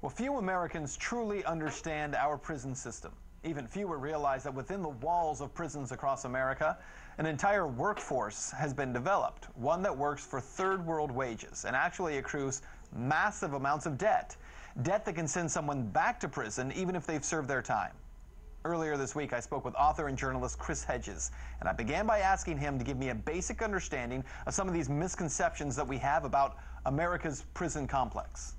Well, few Americans truly understand our prison system. Even fewer realize that within the walls of prisons across America, an entire workforce has been developed, one that works for third world wages and actually accrues massive amounts of debt. Debt that can send someone back to prison even if they've served their time. Earlier this week, I spoke with author and journalist Chris Hedges, and I began by asking him to give me a basic understanding of some of these misconceptions that we have about America's prison complex.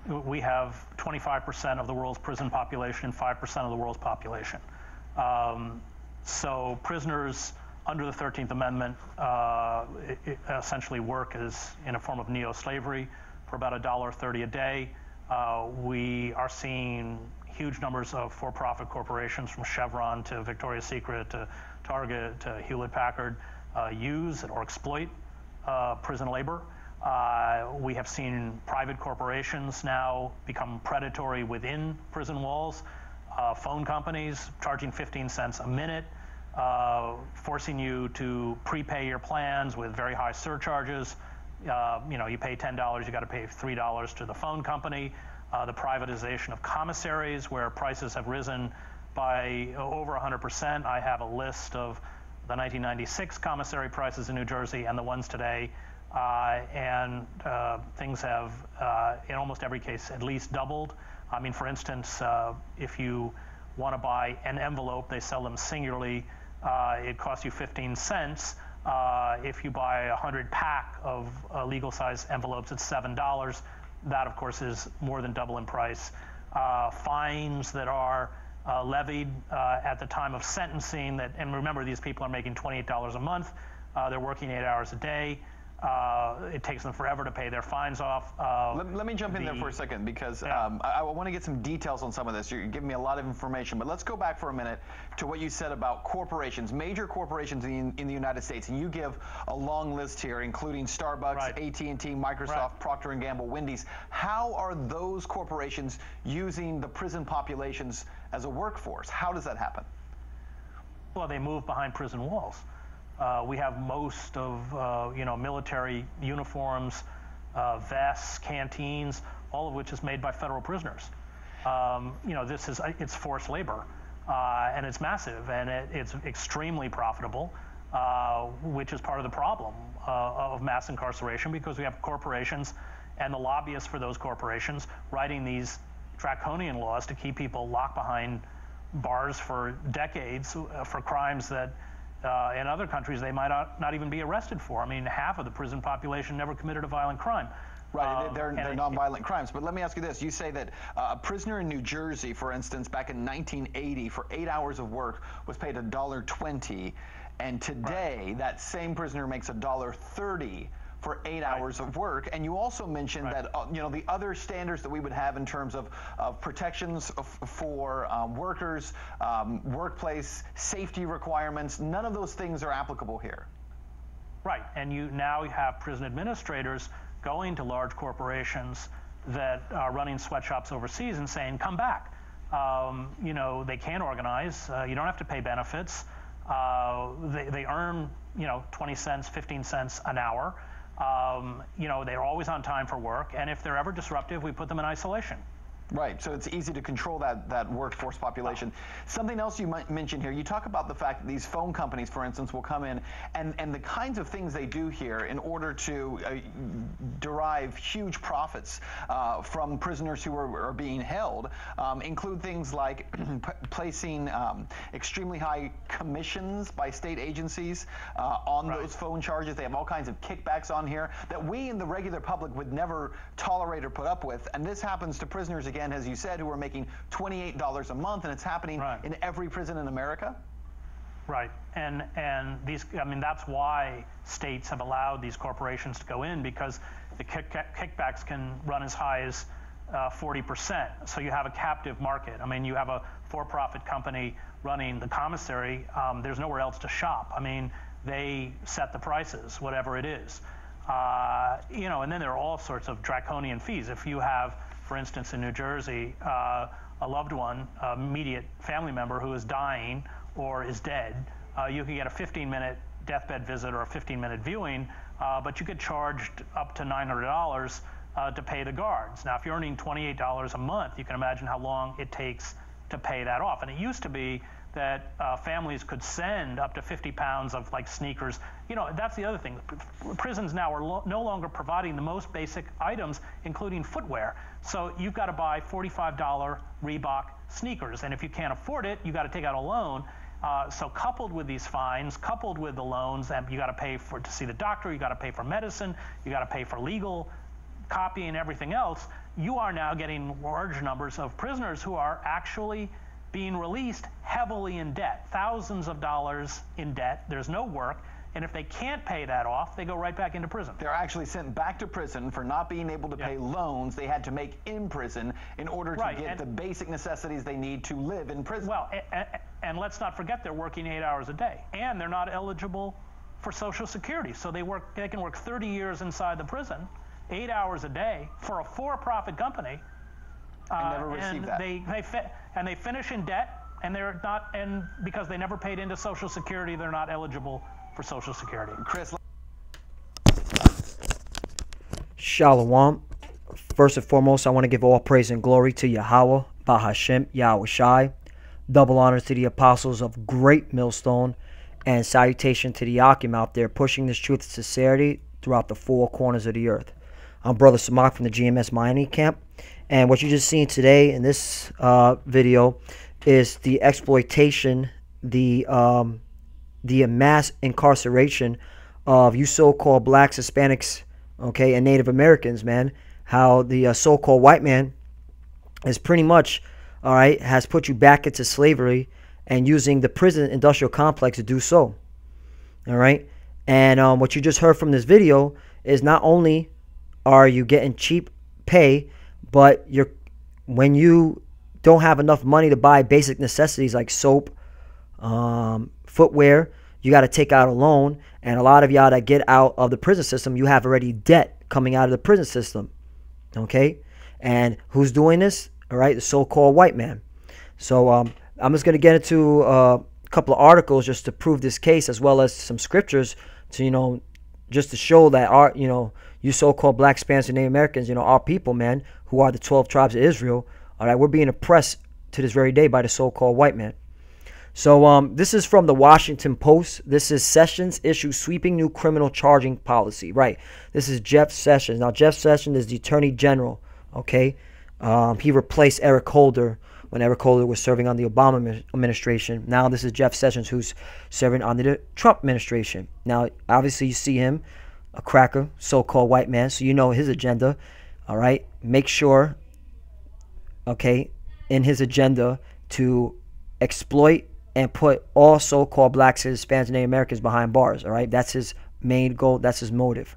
We have 25% of the world's prison population, 5% of the world's population. So prisoners under the 13th Amendment essentially work as in a form of neo-slavery for about $1.30 a day. We are seeing huge numbers of for-profit corporations from Chevron to Victoria's Secret to Target to Hewlett-Packard use or exploit prison labor. We have seen private corporations now become predatory within prison walls, phone companies charging 15 cents a minute, forcing you to prepay your plans with very high surcharges. You pay $10, you got to pay $3 to the phone company. The privatization of commissaries, where prices have risen by over 100%. I have a list of the 1996 commissary prices in New Jersey and the ones today. Things have, in almost every case, at least doubled. I mean, for instance, if you want to buy an envelope, they sell them singularly. It costs you 15 cents. If you buy a 100-pack of legal-size envelopes, it's $7. That, of course, is more than double in price. Fines that are levied at the time of sentencing, and remember, these people are making $28 a month. They're working 8 hours a day. It takes them forever to pay their fines off. Let me jump in there for a second, because I want to get some details on some of this. You're giving me a lot of information, but let's go back for a minute to what you said about corporations, major corporations in the United States, and you give a long list here, including Starbucks, right. AT&T, Microsoft, right. Procter & Gamble, Wendy's. How are those corporations using the prison populations as a workforce? How does that happen? Well, they move behind prison walls. We have most of military uniforms, vests, canteens, all of which is made by federal prisoners. It's forced labor, and it's massive, and it's extremely profitable, which is part of the problem of mass incarceration, because we have corporations and the lobbyists for those corporations writing these draconian laws to keep people locked behind bars for decades for crimes that in other countries they might not even be arrested for. I mean, half of the prison population never committed a violent crime. Right, they're nonviolent crimes. But let me ask you this. You say that a prisoner in New Jersey, for instance, back in 1980, for 8 hours of work was paid $1.20, and today right. that same prisoner makes $1.30 for 8 right. hours of work. And you also mentioned right. that the other standards that we would have in terms of protections for workers, workplace safety requirements, none of those things are applicable here. Right, and you now have prison administrators going to large corporations that are running sweatshops overseas and saying, come back. They can't organize. You don't have to pay benefits. They earn 20 cents, 15 cents an hour. They're always on time for work, and if they're ever disruptive, we put them in isolation. Right, so it's easy to control that workforce population. Something else you might mention here, you talk about the fact that these phone companies, for instance, will come in and the kinds of things they do here in order to derive huge profits from prisoners who are being held include things like placing extremely high commissions by state agencies on right. those phone charges. They have all kinds of kickbacks on here that we in the regular public would never tolerate or put up with, and this happens to prisoners, again, as you said, who are making $28 a month, and it's happening right. in every prison in America? Right, and that's why states have allowed these corporations to go in, because the kickbacks can run as high as 40%. So you have a captive market. I mean, you have a for-profit company running the commissary. There's nowhere else to shop. I mean, they set the prices, whatever it is. And then there are all sorts of draconian fees. If you have, for instance, in New Jersey, a loved one, an immediate family member who is dying or is dead, you can get a 15-minute deathbed visit or a 15-minute viewing, but you get charged up to $900 to pay the guards. Now, if you're earning $28 a month, you can imagine how long it takes to pay that off. And it used to be that families could send up to 50 pounds of like sneakers. You know, that's the other thing. Prisons now are no longer providing the most basic items, including footwear. So you've got to buy $45 Reebok sneakers. And if you can't afford it, you've got to take out a loan. So coupled with these fines, coupled with the loans, and you got to pay to see the doctor, you got to pay for medicine, you got to pay for legal copy and everything else, you are now getting large numbers of prisoners who are actually being released heavily in debt, thousands of dollars in debt. There's no work. And if they can't pay that off, they go right back into prison. They're actually sent back to prison for not being able to pay loans they had to make in prison in order to get the basic necessities they need to live in prison. Well, and let's not forget they're working 8 hours a day, and they're not eligible for Social Security. So they can work 30 years inside the prison, 8 hours a day for a for-profit company. And never receive that. They finish in debt, and they're not, and because they never paid into Social Security, they're not eligible for Social Security. Chris. Shalom. First and foremost, I want to give all praise and glory to Yahweh, Bahashem, Yahweh Shai. Double honors to the apostles of Great Millstone, and salutation to the Akim out there pushing this truth and sincerity throughout the four corners of the earth. I'm Brother Samak from the GMS Miami camp, and what you just seen today in this video is the exploitation, the mass incarceration of you so-called blacks, Hispanics, okay, and Native Americans, man. How the so-called white man is pretty much, all right, has put you back into slavery and using the prison industrial complex to do so. All right, and what you just heard from this video is not only are you getting cheap pay, but when you don't have enough money to buy basic necessities like soap, footwear, you got to take out a loan. And a lot of y'all that get out of the prison system, you have already debt coming out of the prison system. Okay, and who's doing this? All right, the so-called white man. So I'm just going to get into a couple of articles just to prove this case, as well as some scriptures to, just to show that you so-called black, Spanish, and Native Americans, our people, man, who are the 12 tribes of Israel, all right, we're being oppressed to this very day by the so-called white man. So this is from the Washington Post. This is Sessions issues sweeping new criminal charging policy. Right. This is Jeff Sessions. Now, Jeff Sessions is the Attorney General. Okay. He replaced Eric Holder when Eric Holder was serving on the Obama administration. Now this is Jeff Sessions, who's serving under the Trump administration. Now, obviously, you see him, a cracker, so-called white man. So you know his agenda. All right. Make sure, okay, in his agenda to exploit and put all so-called blacks, Hispanics, and Native Americans behind bars. All right, that's his main goal. That's his motive.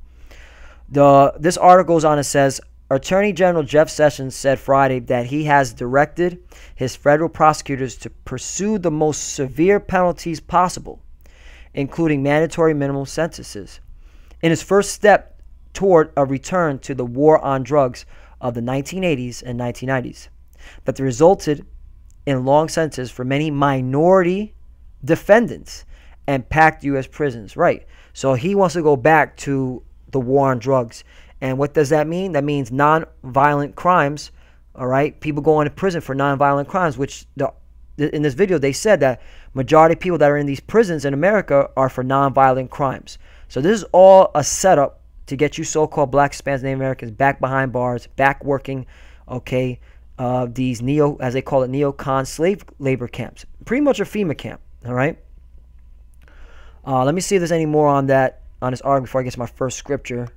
This article goes on and says, Attorney General Jeff Sessions said Friday that he has directed his federal prosecutors to pursue the most severe penalties possible, including mandatory minimum sentences, in his first step toward a return to the war on drugs of the 1980s and 1990s, that resulted in long sentences for many minority defendants and packed U.S. prisons. Right. So he wants to go back to the war on drugs. And what does that mean? That means non-violent crimes. All right. People going to prison for non-violent crimes, which in this video, they said that majority of people that are in these prisons in America are for non-violent crimes. So this is all a setup to get you so-called black, Hispanics, Native Americans back behind bars, back working, okay, these as they call it, neocon slave labor camps. Pretty much a FEMA camp, all right? Let me see if there's any more on this article before I get to my first scripture.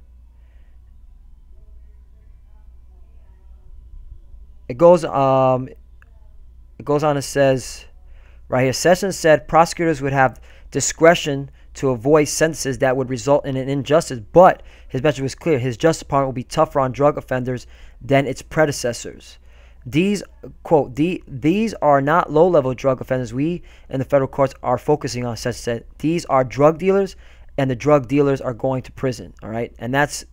It goes on and says, right here, Sessions said prosecutors would have discretion to avoid sentences that would result in an injustice, but his message was clear. His Justice Department will be tougher on drug offenders than its predecessors. These, quote, these are not low-level drug offenders we in the federal courts are focusing on, Sessions said. These are drug dealers, and the drug dealers are going to prison, all right? And that's,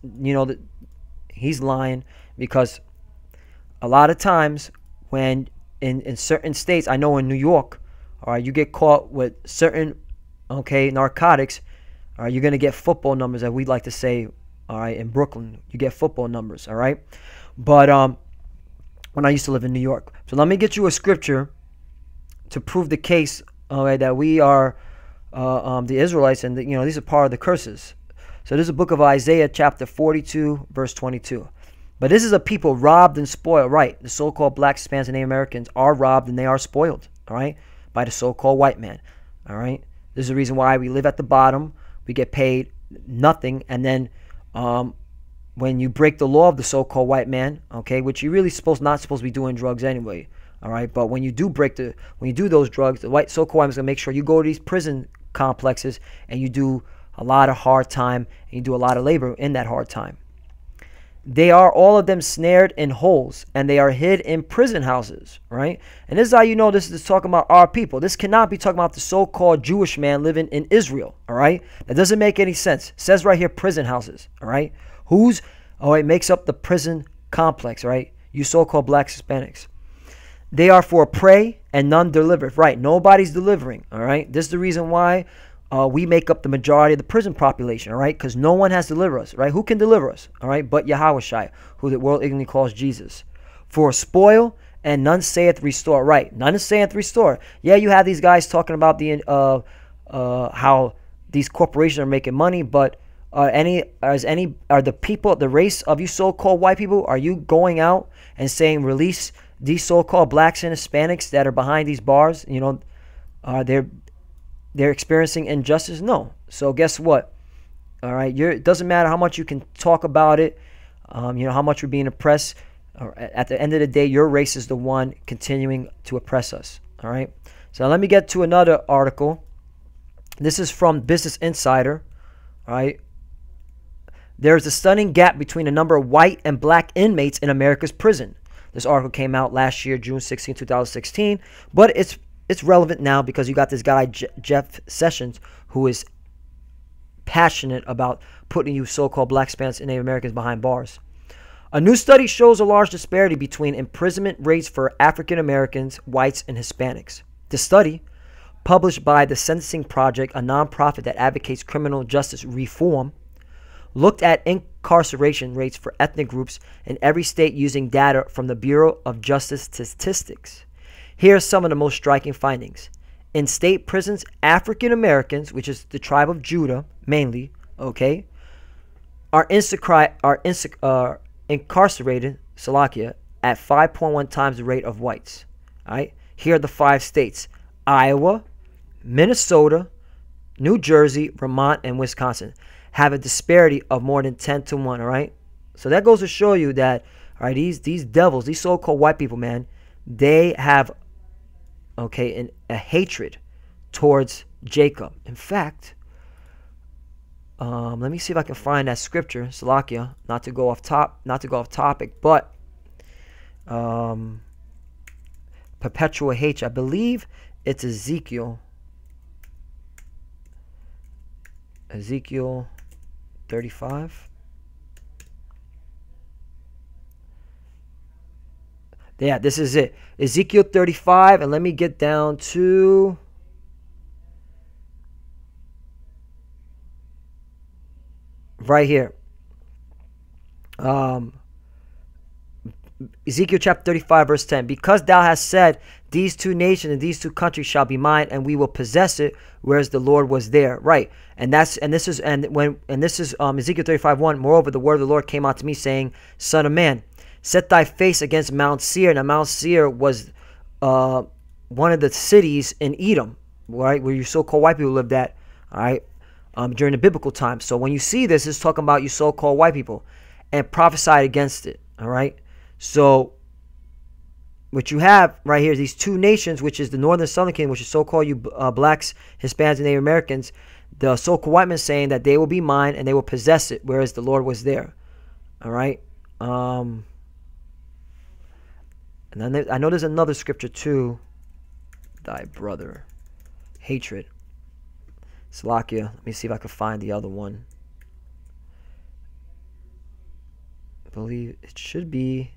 he's lying, because a lot of times when in certain states, I know in New York, all right, you get caught with certain, okay, narcotics, all right, you're going to get football numbers, that we'd like to say, all right, in Brooklyn. You get football numbers, all right? But when I used to live in New York. So let me get you a scripture to prove the case, all right, that we are the Israelites, and these are part of the curses. So this is the book of Isaiah, chapter 42, verse 22. But this is a people robbed and spoiled, right? The so-called blacks, Hispanics, and Native Americans are robbed and they are spoiled, all right, by the so-called white man, all right? This is the reason why we live at the bottom. We get paid nothing, and then when you break the law of the so-called white man, okay, which you really not supposed to be doing drugs anyway, all right? But when you do those drugs, the white so-called white man's gonna make sure you go to these prison complexes and you do a lot of hard time and you do a lot of labor in that hard time. They are all of them snared in holes, and they are hid in prison houses, right? And this is how you know this is talking about our people. This cannot be talking about the so-called Jewish man living in Israel, all right? That doesn't make any sense. It says right here, prison houses, all right? Makes up the prison complex, right? You so-called blacks, Hispanics. They are for prey and none delivered, right? Nobody's delivering, all right? This is the reason why we make up the majority of the prison population, all right? Because no one has delivered us, right? Who can deliver us, all right? But Yahushua, who the world ignorantly calls Jesus. For spoil and none saith restore, right? None saith restore. Yeah, you have these guys talking about how these corporations are making money, but are the people, the race of you so-called white people, are you going out and saying release these so-called blacks and Hispanics that are behind these bars? They're experiencing injustice? No. So guess what? All right, it doesn't matter how much you can talk about it, how much we're being oppressed. At the end of the day, your race is the one continuing to oppress us. All right. So now let me get to another article. This is from Business Insider. All right. There's a stunning gap between the number of white and black inmates in America's prison. This article came out last year, June 16, 2016, but it's relevant now because you got this guy, Jeff Sessions, who is passionate about putting you so-called black, Hispanics, and Native Americans behind bars. A new study shows a large disparity between imprisonment rates for African Americans, whites, and Hispanics. The study, published by the Sentencing Project, a nonprofit that advocates criminal justice reform, looked at incarceration rates for ethnic groups in every state using data from the Bureau of Justice Statistics. Here are some of the most striking findings. In state prisons, African Americans, which is the tribe of Judah mainly, okay, are incarcerated, Salakia, at 5.1 times the rate of whites. All right. Here are the 5 states: Iowa, Minnesota, New Jersey, Vermont, and Wisconsin have a disparity of more than 10 to 1, all right? So that goes to show you that, all right, these devils, these so-called white people, man, they have, okay, a hatred towards Jacob. In fact, let me see if I can find that scripture, Salakia, not to go off topic, but perpetual hatred. I believe it's Ezekiel 35. Yeah, this is it. Ezekiel 35, and let me get down to right here. Ezekiel chapter 35, verse 10. Because thou hast said, these 2 nations and these 2 countries shall be mine, and we will possess it, whereas the Lord was there. Right. And this is Ezekiel 35:1. Moreover, the word of the Lord came out to me, saying, Son of man, set thy face against Mount Seir. Now Mount Seir was one of the cities in Edom, right, where you so-called white people lived at, all right, during the biblical times. So when you see this, it's talking about you so-called white people, and prophesied against it, all right? So what you have right here is these 2 nations, which is the northern and southern kingdom, which is so-called you blacks, Hispanics, and Native Americans. The so-called white men saying that they will be mine and they will possess it, whereas the Lord was there. All right. And then I know there's another scripture too. Thy brother, hatred. Salakia. Let me see if I can find the other one. I believe it should be.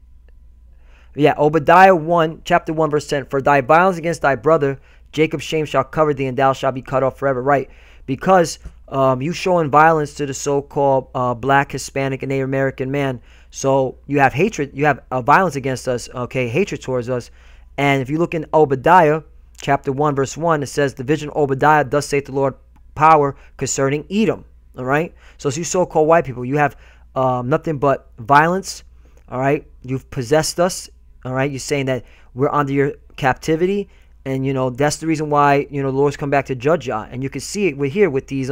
Yeah, Obadiah 1, chapter 1, verse 10. For thy violence against thy brother, Jacob's shame shall cover thee, and thou shalt be cut off forever. Right. Because you showing violence to the so-called black, Hispanic, and Native American man. So you have hatred, you have violence against us, okay, hatred towards us. And if you look in Obadiah, chapter 1, verse 1, it says, the vision of Obadiah, thus saith the Lord, power concerning Edom. All right? So it's you so-called white people. You have nothing but violence. All right? You've possessed us. All right? You're saying that we're under your captivity. And, you know, that's the reason why, you know, the Lord's come back to judge y'all. And you can see it with here with these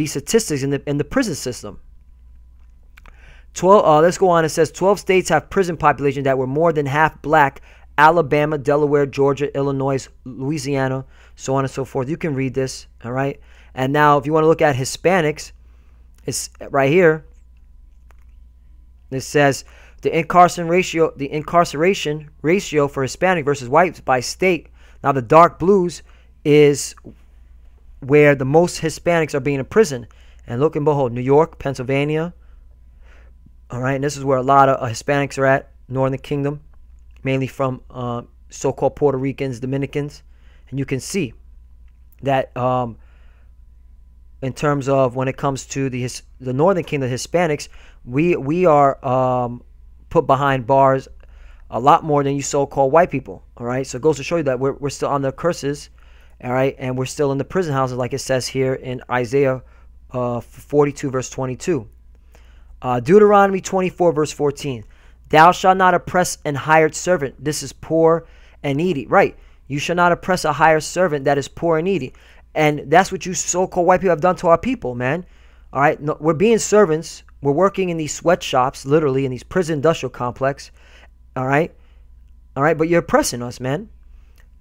statistics in the prison system. 12. Let's go on. It says 12 states have prison populations that were more than half black. Alabama, Delaware, Georgia, Illinois, Louisiana, so on and so forth. You can read this. All right. And now if you want to look at Hispanics, it's right here. It says the incarceration ratio for Hispanic versus whites by state. Now the dark blues is where the most Hispanics are being imprisoned. And look and behold, New York, Pennsylvania. All right, and this is where a lot of Hispanics are at, Northern Kingdom, mainly from so-called Puerto Ricans, Dominicans. And you can see that in terms of when it comes to the Northern Kingdom Hispanics, we are put behind bars a lot more than you so-called white people. All right, so it goes to show you that we're still under curses. All right, and we're still in the prison houses, like it says here in Isaiah 42 verse 22. Deuteronomy 24 verse 14. Thou shalt not oppress an hired servant. This is poor and needy. Right. You shall not oppress a hired servant that is poor and needy. And that's what you so-called white people have done to our people, man. All right. No, we're being servants. We're working in these sweatshops, literally in these prison industrial complex. All right. All right. But you're oppressing us, man.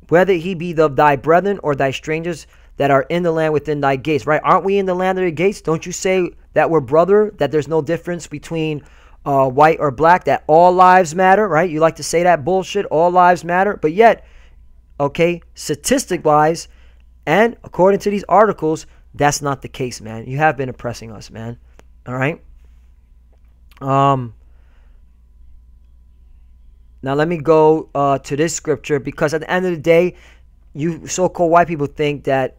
Whether he be of thy brethren or thy strangers that are in the land within thy gates. Right. Aren't we in the land of the gates? Don't you say that we're brother, that there's no difference between white or black, that all lives matter, right? You like to say that bullshit, all lives matter. But yet, okay, statistic-wise, and according to these articles, that's not the case, man. You have been oppressing us, man. All right? Now let me go to this scripture, because at the end of the day, you so-called white people think that,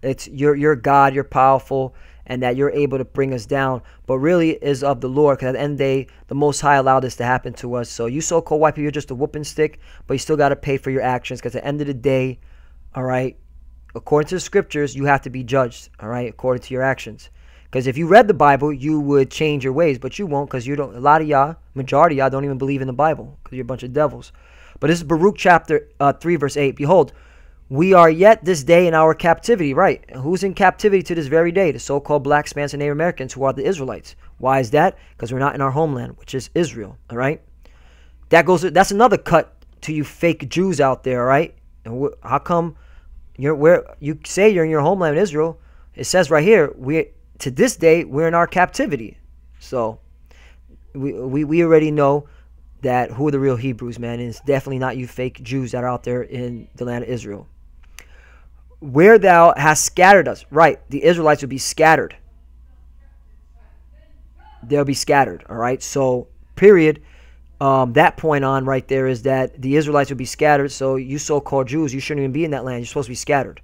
it's you're God, you're powerful, and that you're able to bring us down, but really it is of the Lord, because at the end of the day, the Most High allowed this to happen to us. So you so-called white people, you're just a whooping stick, but you still got to pay for your actions, because at the end of the day, all right, according to the scriptures, you have to be judged, all right, according to your actions. Because if you read the Bible, you would change your ways, but you won't, because you don't. A lot of y'all, majority of y'all, don't even believe in the Bible, because you're a bunch of devils. But this is Baruch chapter 3, verse 8. Behold, we are yet this day in our captivity, right? Who's in captivity to this very day? The so-called black, Spanish, and Native Americans, who are the Israelites. Why is that? Because we're not in our homeland, which is Israel, all right? That's another cut to you fake Jews out there, all right? And how come you say you're in your homeland, Israel? It says right here, to this day, we're in our captivity. So we already know that who are the real Hebrews, man, and it's definitely not you fake Jews that are out there in the land of Israel. Where thou hast scattered us, right? The Israelites will be scattered. They'll be scattered, all right? So, period. That point on right there is that the Israelites will be scattered. So, you so-called Jews, you shouldn't even be in that land. You're supposed to be scattered.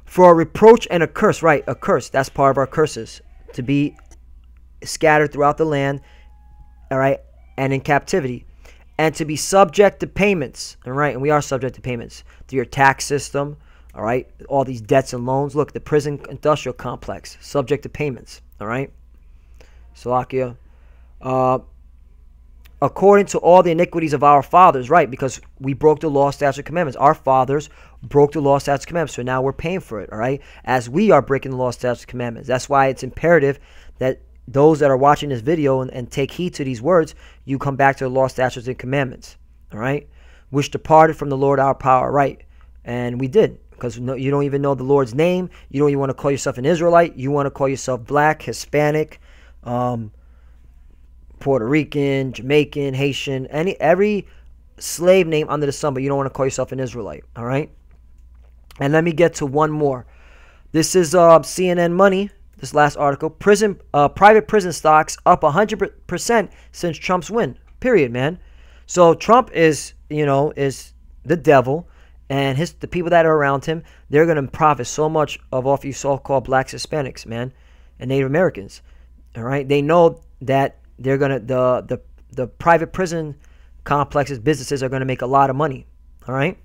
For a reproach and a curse, right? A curse. That's part of our curses. To be scattered throughout the land, all right? And in captivity. And to be subject to payments, all right? And we are subject to payments through your tax system, all right? All these debts and loans. Look, the prison industrial complex, subject to payments, all right? Salakia. According to all the iniquities of our fathers, right? Because we broke the law, statutes, and commandments. Our fathers broke the law, statutes, and commandments. So now we're paying for it, all right? As we are breaking the law, statutes, and commandments. That's why it's imperative that those that are watching this video and take heed to these words, you come back to the law, statutes, and commandments, all right? Which departed from the Lord our power, right? And we did, because you don't even know the Lord's name. You don't even want to call yourself an Israelite. You want to call yourself black, Hispanic, Puerto Rican, Jamaican, Haitian, every slave name under the sun, but you don't want to call yourself an Israelite, all right? And let me get to one more. This is CNN Money. This last article, private prison stocks up 100% since Trump's win. Period, man. So Trump is the devil, and the people that are around him, they're going to profit so much off you so-called blacks, Hispanics, man, and Native Americans. All right, they know that they're gonna the private prison complexes, businesses are gonna make a lot of money. All right,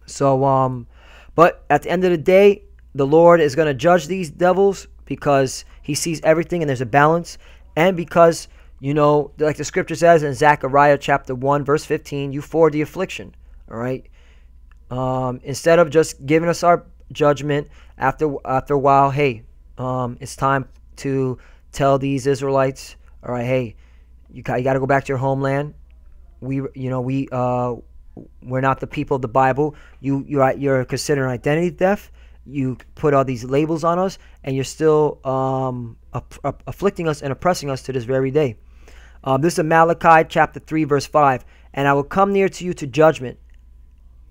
so but at the end of the day, the Lord is gonna judge these devils because He sees everything and there's a balance, and because, you know, like the scripture says in Zechariah chapter 1 verse 15, you forward the affliction. All right. Instead of just giving us our judgment after a while, hey, it's time to tell these Israelites, all right, hey, you got to go back to your homeland. We're not the people of the Bible. You're considering identity theft. You put all these labels on us, and you're still afflicting us and oppressing us to this very day. This is Malachi chapter 3 verse 5. And I will come near to you to judgment,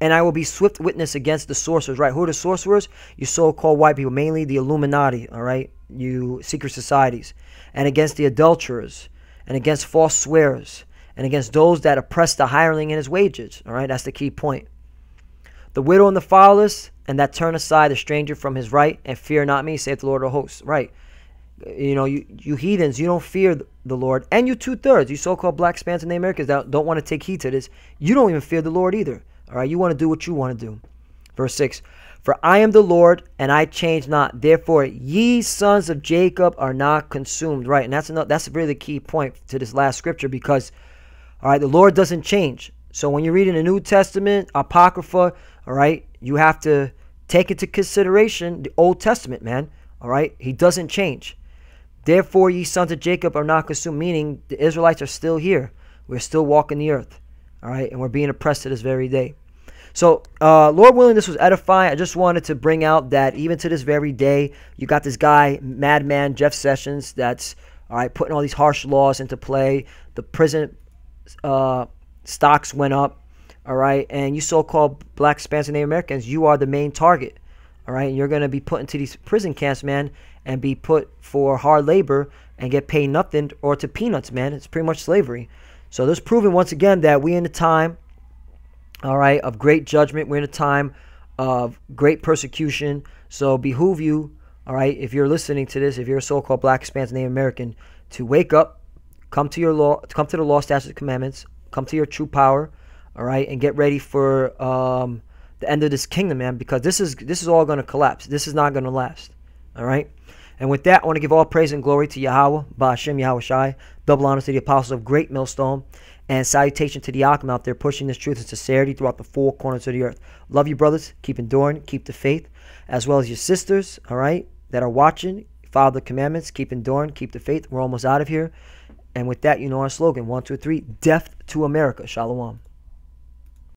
and I will be swift witness against the sorcerers. Right? Who are the sorcerers? You so-called white people, mainly the Illuminati. All right, you secret societies, and against the adulterers, and against false swearers, and against those that oppress the hireling in his wages. All right, that's the key point. The widow and the fatherless, and that turn aside the stranger from his right, and fear not me, saith the Lord of hosts. Right. You know, you heathens, you don't fear the Lord. And you 2/3, you so-called black Hispanics and Native Americans that don't want to take heed to this, you don't even fear the Lord either. All right, you want to do what you want to do. Verse 6, for I am the Lord, and I change not. Therefore, ye sons of Jacob are not consumed. Right, and that's really the key point to this last scripture, because, all right, the Lord doesn't change. So when you're reading the New Testament, Apocrypha, all right, you have to take into consideration the Old Testament, man. All right, He doesn't change. Therefore, ye sons of Jacob are not consumed, meaning the Israelites are still here. We're still walking the earth. All right, and we're being oppressed to this very day. So, Lord willing, this was edifying. I just wanted to bring out that even to this very day, you got this guy, madman Jeff Sessions, that's, all right, putting all these harsh laws into play. The prison stocks went up, all right, and you so-called black Hispanics and Native Americans, you are the main target, all right, and you're going to be put into these prison camps, man, and be put for hard labor and get paid nothing or to peanuts, man. It's pretty much slavery. So this proving once again that we're in a time, all right, of great judgment. We're in a time of great persecution. So behoove you, all right, if you're listening to this, if you're a so-called black Hispanic Native American, to wake up, come to the law, statutes, commandments, come to your true power, all right, and get ready for the end of this kingdom, man, because this is all going to collapse. This is not going to last, all right. And with that, I want to give all praise and glory to Yahweh, Ba'ashem Yahweh Shai, double honors to the apostles of Great Millstone, and salutation to the Akim out there pushing this truth and sincerity throughout the four corners of the earth. Love you, brothers. Keep enduring. Keep the faith. As well as your sisters, all right, that are watching. Follow the commandments. Keep enduring. Keep the faith. We're almost out of here. And with that, you know our slogan, 1, 2, 3, death to America. Shalom.